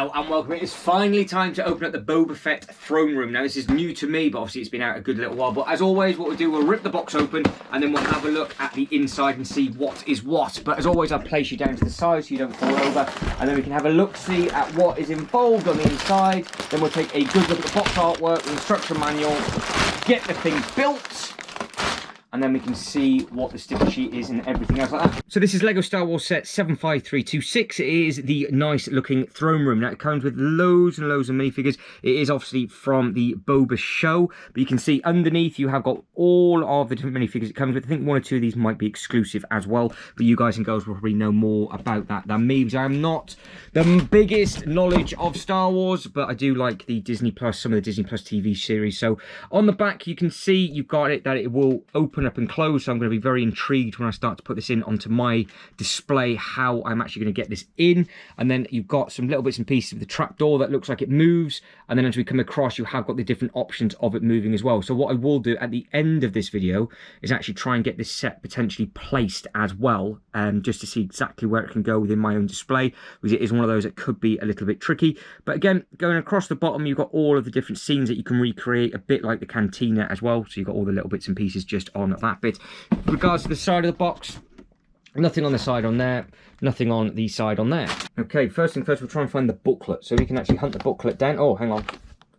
Hello and welcome. It is finally time to open up the Boba Fett throne room. Now this is new to me, but obviously it's been out a good little while. But as always, what we'll do, we'll rip the box open and then we'll have a look at the inside and see what is what. But as always, I'll place you down to the side so you don't fall over, and then we can have a look-see at what is involved on the inside. Then we'll take a good look at the box artwork, the instruction manual, get the thing built, and then we can see what the sticker sheet is and everything else like that. So this is LEGO Star Wars set 75326. It is the nice looking throne room. Now it comes with loads and loads of minifigures. It is obviously from the Boba show, but you can see underneath you have got all of the different minifigures it comes with. I think one or two of these might be exclusive as well, but you guys and girls will probably know more about that than me, because I'm not the biggest knowledge of Star Wars, but I do like the Disney Plus, some of the Disney Plus TV series. So on the back you can see you've got it that it will open up and close, so I'm going to be very intrigued when I start to put this in onto my display how I'm actually going to get this in. And then you've got some little bits and pieces of the trapdoor that looks like it moves, and then as we come across you have got the different options of it moving as well. So what I will do at the end of this video is actually try and get this set potentially placed as well, just to see exactly where it can go within my own display, because it is one of those that could be a little bit tricky. But again, going across the bottom you've got all of the different scenes that you can recreate, a bit like the cantina as well, so you've got all the little bits and pieces just on that bit. With regards to the side of the box, nothing on the side on there, nothing on the side on there. Okay, first thing first, we'll try and find the booklet so we can actually hunt the booklet down. Oh, hang on.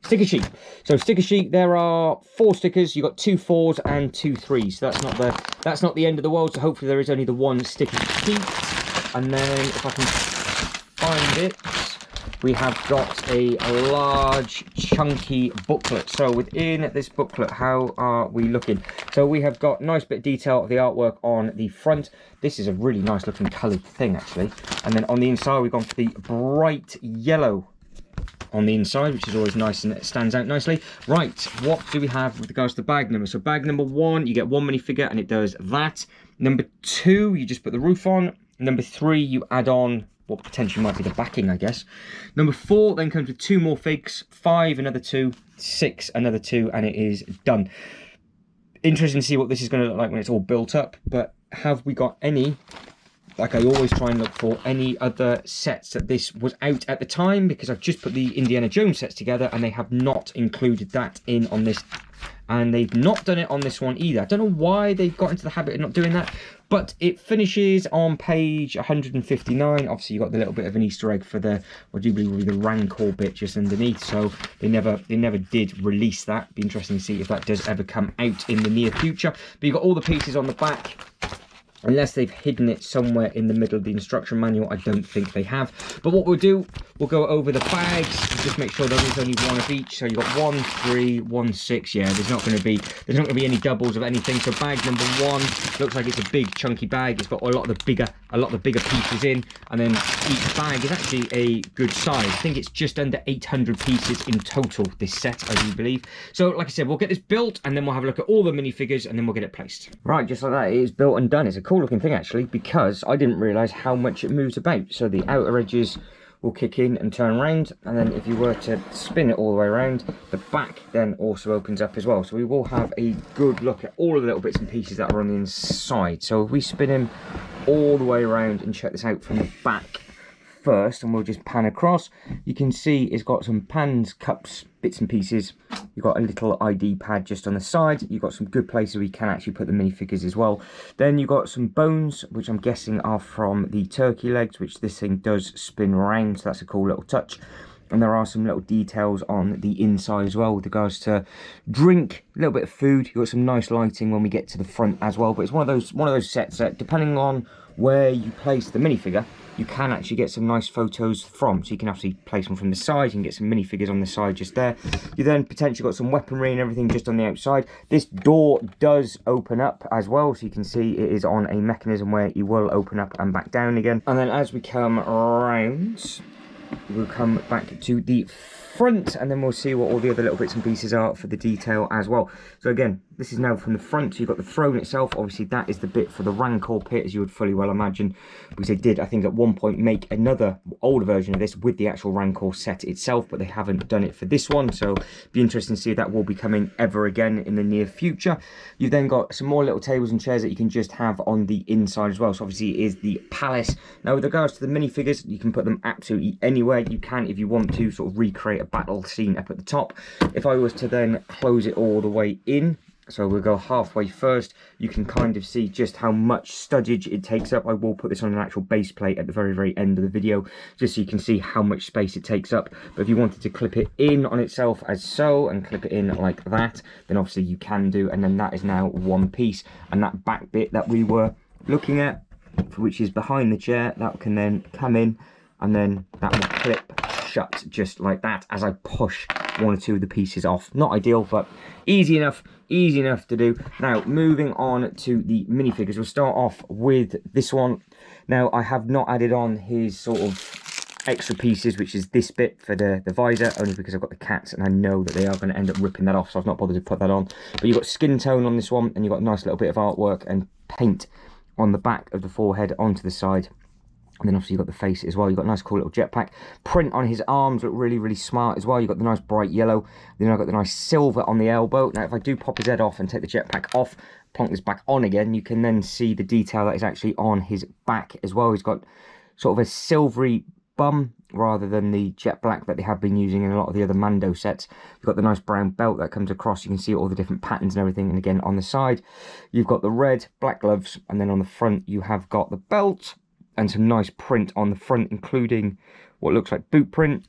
Sticker sheet. So sticker sheet, there are 4 stickers. You've got 2 4s and 2 3s. So that's not the end of the world. So hopefully there is only the one sticker sheet. And then if I can find it, we have got a large chunky booklet. So within this booklet, how are we looking? So we have got nice bit of detail of the artwork on the front. This is a really nice looking coloured thing actually. And then on the inside we've gone for the bright yellow on the inside, which is always nice and it stands out nicely. Right, what do we have with regards to bag number? So bag number 1, you get 1 minifigure and it does that. Number 2, you just put the roof on. Number 3, you add on what potentially might be the backing, I guess. Number 4 then comes with 2 more figs, 5 another 2, 6 another 2, and it is done. Interesting to see what this is going to look like when it's all built up. But have we got any, like I always try and look for, any other sets that this was out at the time? Because I've just put the Indiana Jones sets together and they have not included that in on this, and they've not done it on this one either. I don't know why they've got into the habit of not doing that, but it finishes on page 159. Obviously you've got the little bit of an Easter egg for the, what do you believe will be the Rancor bit just underneath, so they never did release that. Be interesting to see if that does ever come out in the near future. But you've got all the pieces on the back. Unless they've hidden it somewhere in the middle of the instruction manual, I don't think they have. But what we'll do, we'll go over the bags and just make sure there is only 1 of each. So you've got 1 3 1 6. Yeah, there's not going to be any doubles of anything. So bag number 1 looks like it's a big chunky bag. It's got a lot of the bigger pieces in, and then each bag is actually a good size. I think it's just under 800 pieces in total, this set, I do believe. So like I said, we'll get this built and then we'll have a look at all the minifigures and then we'll get it placed. Right, just like that, it is built and done. It's a cool looking thing actually, because I didn't realise how much it moves about. So the outer edges will kick in and turn around, and then if you were to spin it all the way around, the back then also opens up as well. So we will have a good look at all of the little bits and pieces that are on the inside. So if we spin him all the way around and check this out from the back first, and we'll just pan across, you can see it's got some pans, cups, bits and pieces. You've got a little ID pad just on the side. You've got some good places where you can actually put the minifigures as well. Then you've got some bones, which I'm guessing are from the turkey legs, which this thing does spin around, so that's a cool little touch. And there are some little details on the inside as well with regards to drink, a little bit of food. You've got some nice lighting when we get to the front as well. But it's one of those sets that, depending on where you place the minifigure, you can actually get some nice photos from. So you can actually place them from the side, you can get some minifigures on the side just there. You then potentially got some weaponry and everything just on the outside. This door does open up as well, so you can see it is on a mechanism where you will open up and back down again. And then as we come around, we'll come back to the front, and then we'll see what all the other little bits and pieces are for the detail as well. So again, This is now from the front, so you've got the throne itself. Obviously, that is the bit for the Rancor pit, as you would fully well imagine, because they did, I think, at one point make another older version of this with the actual Rancor set itself, but they haven't done it for this one, so it'll be interesting to see if that will be coming ever again in the near future. You've then got some more little tables and chairs that you can just have on the inside as well. So obviously it is the palace. Now, with regards to the minifigures, you can put them absolutely anywhere. You can, if you want to, sort of recreate a battle scene up at the top. If I was to then close it all the way in, so we'll go halfway first, you can kind of see just how much studdage it takes up. I will put this on an actual base plate at the very, very end of the video, just so you can see how much space it takes up. But if you wanted to clip it in on itself as so, and clip it in like that, then obviously you can do, and then that is now one piece. And that back bit that we were looking at, which is behind the chair, that can then come in, and then that will clip shut just like that as I push one or two of the pieces off. Not ideal, but easy enough to do. Now, moving on to the minifigures, we'll start off with this one. Now, I have not added on his sort of extra pieces, which is this bit for the visor, only because I've got the cats and I know that they are going to end up ripping that off, so I've not bothered to put that on. But you've got skin tone on this one, and you've got a nice little bit of artwork and paint on the back of the forehead onto the side. And then obviously you've got the face as well. You've got a nice cool little jetpack. Print on his arms look really, really smart as well. You've got the nice bright yellow. Then I've got the nice silver on the elbow. Now, if I do pop his head off and take the jetpack off, plonk this back on again, you can then see the detail that is actually on his back as well. He's got sort of a silvery bum rather than the jet black that they have been using in a lot of the other Mando sets. You've got the nice brown belt that comes across. You can see all the different patterns and everything. And again, on the side, you've got the red, black gloves. And then on the front, you have got the belt and some nice print on the front, including what looks like boot print.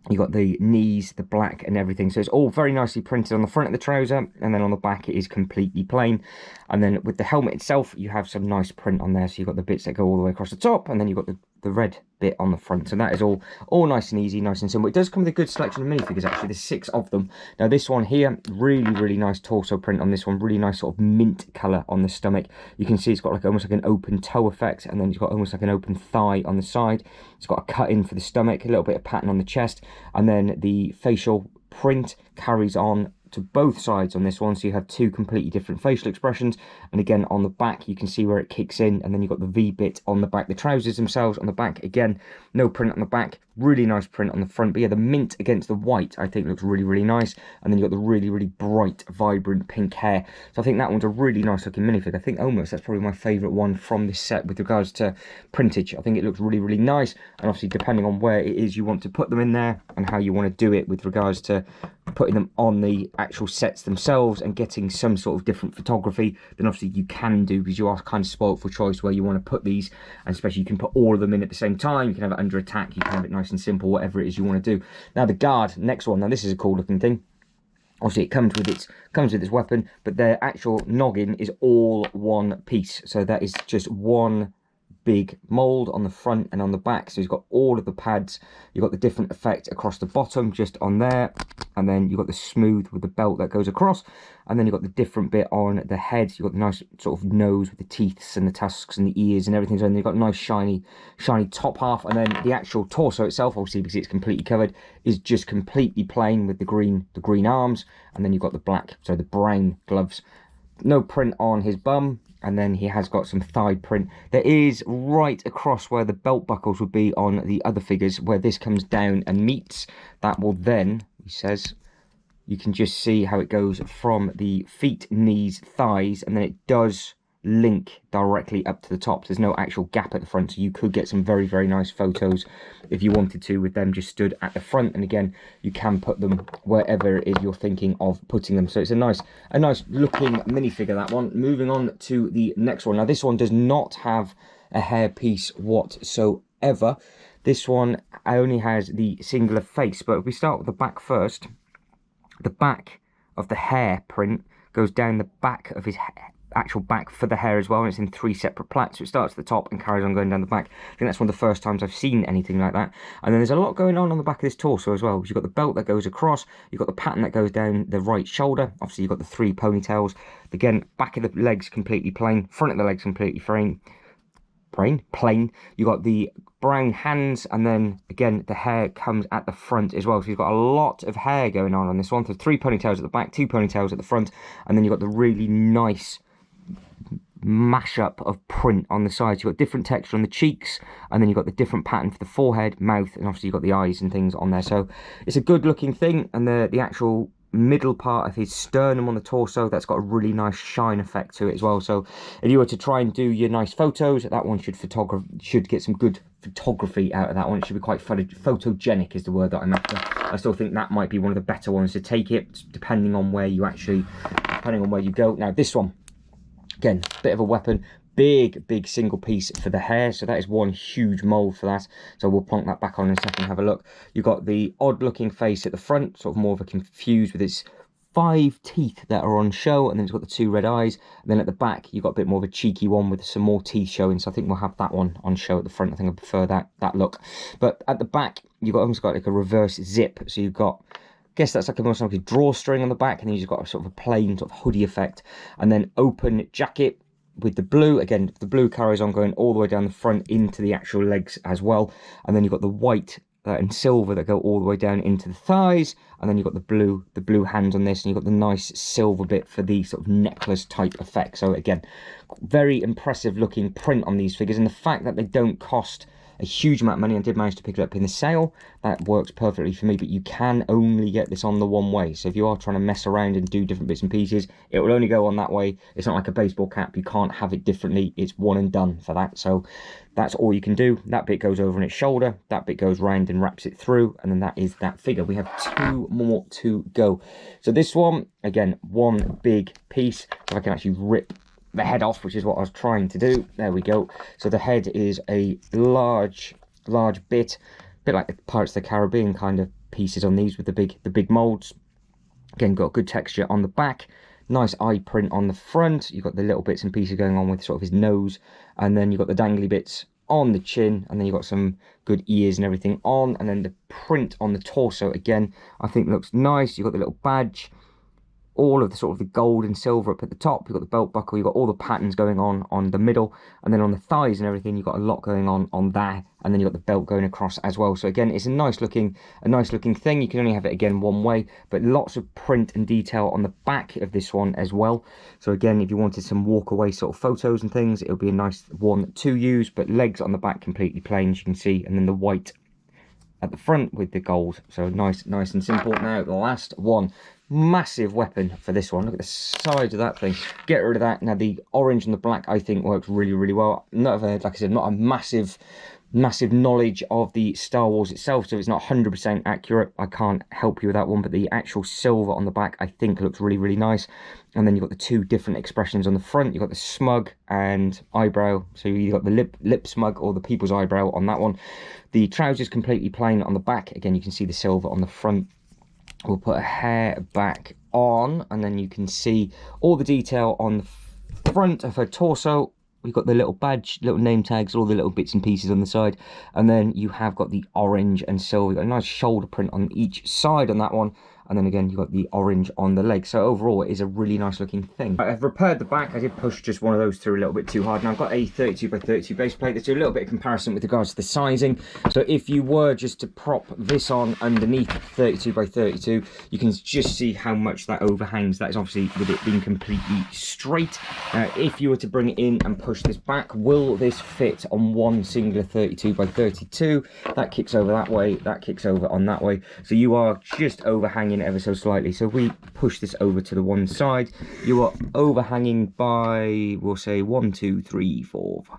You've got the knees, the black and everything. So it's all very nicely printed on the front of the trouser, and then on the back it is completely plain. And then with the helmet itself, you have some nice print on there. So you've got the bits that go all the way across the top, and then you've got the red bit on the front. So that is all nice and easy, nice and simple. It does come with a good selection of minifigures, actually. There's 6 of them. Now this one here, really, really nice torso print on this one. Really nice sort of mint colour on the stomach. You can see it's got like almost like an open toe effect, and then it's got almost like an open thigh on the side. It's got a cut in for the stomach, a little bit of pattern on the chest, and then the facial print carries on to both sides on this one, so you have 2 completely different facial expressions. And again, on the back you can see where it kicks in, and then you've got the V bit on the back. The trousers themselves on the back, again, no print on the back, really nice print on the front. But yeah, the mint against the white I think looks really, really nice. And then you've got the really, really bright, vibrant pink hair. So I think that one's a really nice looking minifig. I think almost that's probably my favourite one from this set with regards to printage. I think it looks really, really nice, and obviously depending on where it is you want to put them in there and how you want to do it with regards to putting them on the actual sets themselves and getting some sort of different photography, then obviously you can do, because you are kind of spoilt for choice where you want to put these. And especially you can put all of them in at the same time. You can have it under attack, you can have it nice and simple, whatever it is you want to do. Now the guard, next one. Now this is a cool looking thing. Obviously it comes with its weapon, but their actual noggin is all one piece. So that is just one big mold on the front and on the back. So you've got all of the pads, you've got the different effect across the bottom just on there, and then you've got the smooth with the belt that goes across, and then you've got the different bit on the head. You've got the nice sort of nose with the teeth and the tusks and the ears and everything. So then you've got a nice shiny top half, and then the actual torso itself, obviously because it's completely covered, is just completely plain with the green arms, and then you've got the brown gloves. No print on his bum, and then he has got some thigh print. There is right across where the belt buckles would be on the other figures, where this comes down and meets. That will then, he says, you can just see how it goes from the feet, knees, thighs, and then it does link directly up to the top. There's no actual gap at the front, so you could get some very, very nice photos if you wanted to with them just stood at the front. And again, you can put them wherever it is you're thinking of putting them. So it's a nice looking minifigure, that one. Moving on to the next one. Now this one does not have a hair piece whatsoever. This one only has the singular face, but if we start with the back first, the back of the hair print goes down the back of his actual back for the hair as well, and it's in 3 separate plaits. So it starts at the top and carries on going down the back. I think that's one of the first times I've seen anything like that. And then there's a lot going on the back of this torso as well. You've got the belt that goes across, you've got the pattern that goes down the right shoulder. Obviously you've got the 3 ponytails. Again, back of the legs completely plain, front of the legs completely plain. plain. You got the brown hands, and then again the hair comes at the front as well. So you've got a lot of hair going on this one. So 3 ponytails at the back, 2 ponytails at the front, and then you've got the really nice mashup of print on the sides. You've got different texture on the cheeks, and then you've got the different pattern for the forehead, mouth, and obviously you've got the eyes and things on there. So it's a good looking thing. And the actual middle part of his sternum on the torso, that's got a really nice shine effect to it as well. So if you were to try and do your nice photos, that one should get some good photography out of that one. It should be quite photogenic is the word that I'm after. I still think that might be one of the better ones to take it, depending on where you go. Now this one, again, bit of a weapon, big single piece for the hair. So that is one huge mold for that. So we'll plonk that back on in a second and have a look. You've got the odd looking face at the front, sort of more of a confused with its 5 teeth that are on show, and then it's got the 2 red eyes. And then at the back you've got a bit more of a cheeky one with some more teeth showing. So I think we'll have that one on show at the front. I think I prefer that look. But at the back you've almost got like a reverse zip. So you've got, I guess that's like almost like a drawstring on the back, and then you've got a sort of a plain sort of hoodie effect, and then open jacket with the blue. Again, the blue carries on going all the way down the front into the actual legs as well, and then you've got the white and silver that go all the way down into the thighs, and then you've got the blue hands on this, and you've got the nice silver bit for the sort of necklace type effect. So again, very impressive looking print on these figures, and the fact that they don't cost a huge amount of money. I did manage to pick it up in the sale. That works perfectly for me, but you can only get this on the one way. So if you are trying to mess around and do different bits and pieces, it will only go on that way. It's not like a baseball cap. You can't have it differently. It's one and done for that. So that's all you can do. That bit goes over on its shoulder. That bit goes round and wraps it through. And then that is that figure. We have 2 more to go. So this one, again, one big piece. So I can actually rip the head off, which is what I was trying to do. There we go. So the head is a large bit, a bit like the Pirates of the Caribbean kind of pieces on these with the big molds. Again, got good texture on the back, nice eye print on the front. You've got the little bits and pieces going on with sort of his nose, and then you've got the dangly bits on the chin, and then you've got some good ears and everything on, and then the print on the torso again I think looks nice. You've got the little badge, all of the sort of the gold and silver up at the top. You've got the belt buckle, you've got all the patterns going on the middle, and then on the thighs and everything you've got a lot going on there, and then you've got the belt going across as well. So again, it's a nice looking thing. You can only have it again one way, but lots of print and detail on the back of this one as well. So again, if you wanted some walk away sort of photos and things, it'll be a nice one to use. But legs on the back completely plain, as you can see, and then the white at the front with the gold. So nice and simple. Now the last one, massive weapon for this one. Look at the size of that thing. Get rid of that. Now the orange and the black I think works really well. Like I said, not a massive knowledge of the Star Wars itself, so it's not 100% accurate. I can't help you with that one, but the actual silver on the back I think looks really nice. And then you've got the 2 different expressions on the front. You've got the smug and eyebrow, so you've got the lip smug or the people's eyebrow on that one. The trousers completely plain on the back. Again, you can see the silver on the front. We'll put a hair back on, and then you can see all the detail on the front of her torso. We've got the little badge, little name tags, all the little bits and pieces on the side, and then you have got the orange and silver. You've got a nice shoulder print on each side on that one, and then again you've got the orange on the leg. So overall it is a really nice looking thing. I've repaired the back. I did push just one of those through a little bit too hard. Now I've got a 32x32 base plate. Let's do a little bit of comparison with regards to the sizing. So if you were just to prop this on underneath 32x32, you can just see how much that overhangs. That is obviously with it being completely straight. If you were to bring it in and push this back, will this fit on one singular 32x32? That kicks over that way, that kicks over on that way. So you are just overhanging ever so slightly. So if we push this over to the one side, you are overhanging by, we'll say 1, 2, 3, 4, 5,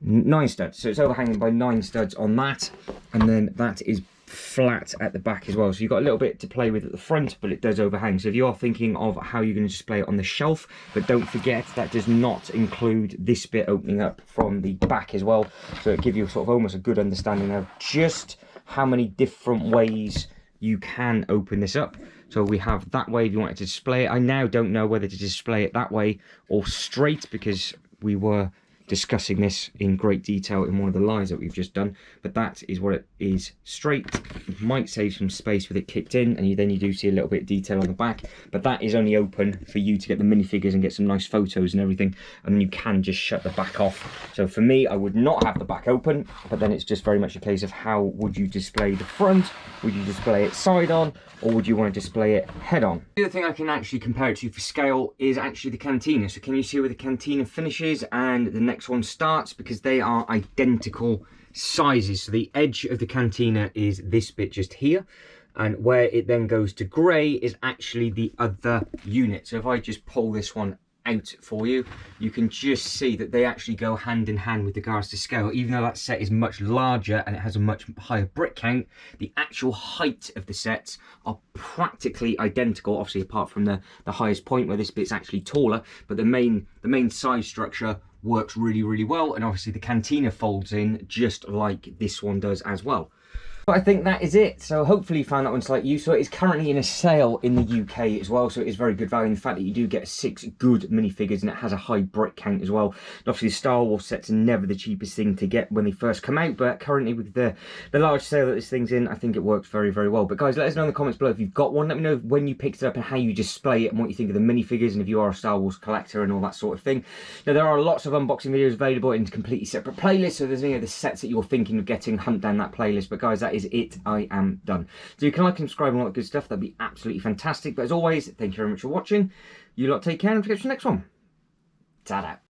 9 studs. So it's overhanging by 9 studs on that, and then that is flat at the back as well. So you've got a little bit to play with at the front, but it does overhang. So if you are thinking of how you're going to display it on the shelf, but don't forget that does not include this bit opening up from the back as well. So it gives you sort of almost a good understanding of just how many different ways you can open this up. So we have that way if you wanted to display it. I now don't know whether to display it that way or straight, because we were discussing this in great detail in one of the lives that we've just done, but that is what it is straight. You might save some space with it kicked in, and then you do see a little bit of detail on the back, but that is only open for you to get the minifigures and get some nice photos and everything, and then you can just shut the back off. So for me, I would not have the back open, but then it's just very much a case of how would you display the front? Would you display it side on, or would you want to display it head on? The other thing I can actually compare it to for scale is actually the cantina. So can you see where the cantina finishes and the next one starts? Because they are identical sizes. So the edge of the cantina is this bit just here, and where it then goes to grey is actually the other unit. So if I just pull this one out for you, you can just see that they actually go hand in hand with regards to scale. Even though that set is much larger and it has a much higher brick count, the actual height of the sets are practically identical, obviously apart from the highest point where this bit's actually taller, but the main size structure works really well, and obviously the cantina folds in just like this one does as well. But I think that is it. So hopefully you found that one slightly useful. It is currently in a sale in the UK as well, so it is very good value in the fact that you do get 6 good minifigures, and it has a high brick count as well. And obviously the Star Wars sets are never the cheapest thing to get when they first come out, but currently with the large sale that this thing's in, I think it works very well. But guys, let us know in the comments below if you've got one. Let me know when you picked it up and how you display it and what you think of the minifigures, and if you are a Star Wars collector and all that sort of thing. Now there are lots of unboxing videos available in completely separate playlists, so if there's any of the sets that you're thinking of getting, hunt down that playlist. But guys, that is it. I am done. So you can like and subscribe and all that good stuff. That'd be absolutely fantastic. But as always, thank you very much for watching. You lot take care, and don't forget to the next one. Ta-da.